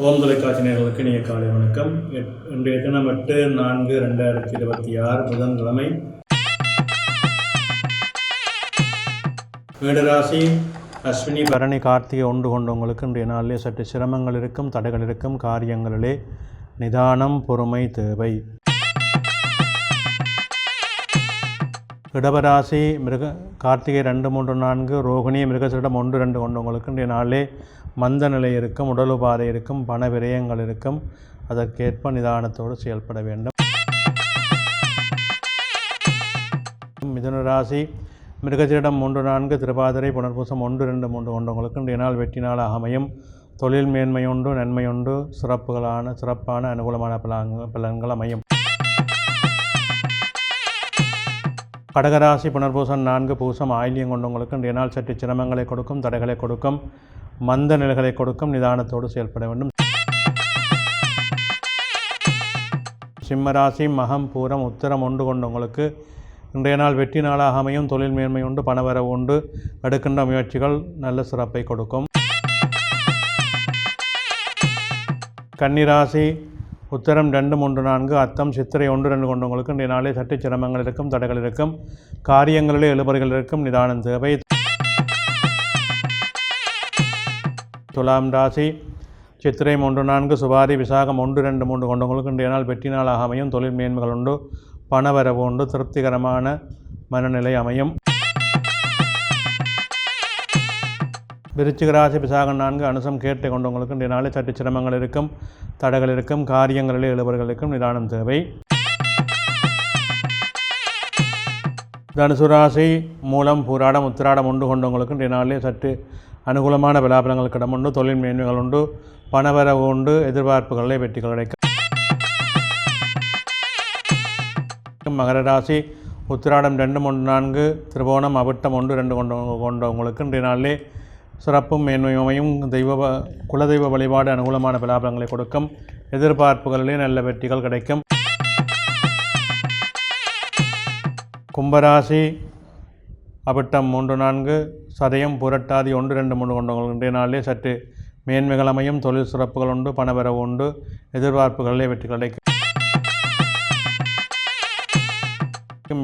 ஓம் தொலைக்காட்சி நேயர்களுக்கு இனிய காலை வணக்கம். இன்றைய தினம் 8/4/2026 புதன்கிழமை. மேடராசி அஸ்வினி பரணி கார்த்திகை ஒன்று கொண்டவங்களுக்கு இன்றைய நாளிலே சற்று சிரமங்கள் இருக்கும், தடைகள் இருக்கும். காரியங்களிலே நிதானம் பொறுமை தேவை. இடவராசி கார்த்திகை 2, 3, 4, ரோகிணி மிருகசீரிடம் 1, 2 கொண்டவங்களுக்கு இன்றைய நாளிலே மந்த நிலை இருக்கும், உடல் உபாதை இருக்கும், பண விரயங்கள் இருக்கும். அதற்கேற்ப நிதானத்தோடு செயல்பட வேண்டும். மிதுன ராசி மிருகசீரிடம் 3, 4, திருவாதிரை புனர்பூசம் 1, 2, 3 கொண்டவங்களுக்கு இன்றைய நாள் வெற்றி நாளாக அமையும். தொழில் மேன்மையுண்டு, நன்மையுண்டு, சிறப்பான அனுகூலமான பலன்கள் அமையும். கடகராசி புனர்பூசம் 4, பூசம் ஆயில்யம் கொண்டவங்களுக்கு இன்றைய நாள் சற்று சிரமங்களை கொடுக்கும், தடைகளை கொடுக்கும், மந்த நிலைகளை கொடுக்கும். நிதானத்தோடு செயல்பட வேண்டும். சிம்மராசி மகம் பூரம் உத்திரம் 1 கொண்டவங்களுக்கு இன்றைய நாள் வெற்றி நாளாக அமையும். தொழில் மேன்மை உண்டு, பணவரவு உண்டு, எடுக்கின்ற முயற்சிகள் நல்ல சிறப்பை கொடுக்கும். கன்னிராசி உத்திரம் 2, 3, 4, அத்தம் சித்திரை 1, 2 கொண்டவங்களுக்கு இன்றைய நாளே சற்று சிரமங்கள் இருக்கும், தடைகள் இருக்கும். காரியங்களிலே எழுபறிகள் இருக்கும், நிதானம் தேவை. துலாம் ராசி சித்திரை 3, 4, சுபாரி விசாகம் 1, 2, 3 கொண்டவங்களுக்கு இன்றைய நாள் வெற்றி நாளாக அமையும். தொழில் மேன்மைகள் உண்டு, பணவரவு உண்டு, திருப்திகரமான மனநிலை அமையும். விருச்சிக ராசி விசாகம் 4, அனுசம் கேட்டை கொண்டவங்களுக்கு இன்றைய நாளே சற்று சிரமங்கள் இருக்கும், தடைகள் இருக்கும். காரியங்களிலே எழுபறிகள் இருக்கும், நிதானம் தேவை. தனுசு ராசி மூலம் பூராடம் உத்திராடம் 1 கொண்டவங்களுக்கு இன்றைய நாளிலே சற்று அனுகூலமான விலாபலங்கள் கிடம் உண்டு, தொழில் மேன்மைகள் உண்டு, பணவரவு உண்டு, எதிர்பார்ப்புகளிலே வெற்றிகள் கிடைக்கும். மகர ராசி உத்திராடம் 2, 3, 4, திருவோணம் அவிட்டம் 1, 2 கொண்டவங்களுக்கு இன்றைய நாளிலே சிறப்பும் மேன்மையும் குலதெய்வ வழிபாடு அனுகூலமான விலாபங்களை கொடுக்கும். எதிர்பார்ப்புகளிலே நல்ல வெற்றிகள் கிடைக்கும். கும்பராசி அவிட்டம் 3, 4, சதயம் புரட்டாதி 1, 2, 3 கொண்டவங்களுக்கு இன்றைய நாளிலே சற்று மேன்மைகள் அமையும். தொழில் சிறப்புகள் உண்டு, பணவரவு உண்டு, எதிர்பார்ப்புகளிலே வெற்றி கிடைக்கும்.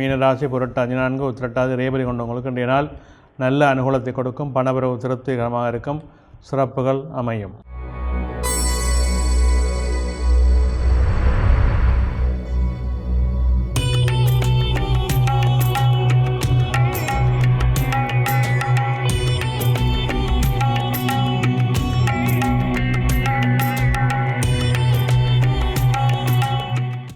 மீனராசி புரட்டாதி 4, உத்திரட்டாதி ரேவதி கொண்டவங்களுக்கு இன்றைய நாள் நல்ல அனுகூலத்தை கொடுக்கும், பணவரவு திருப்திகரமாக இருக்கும், சிறப்புகள் அமையும்.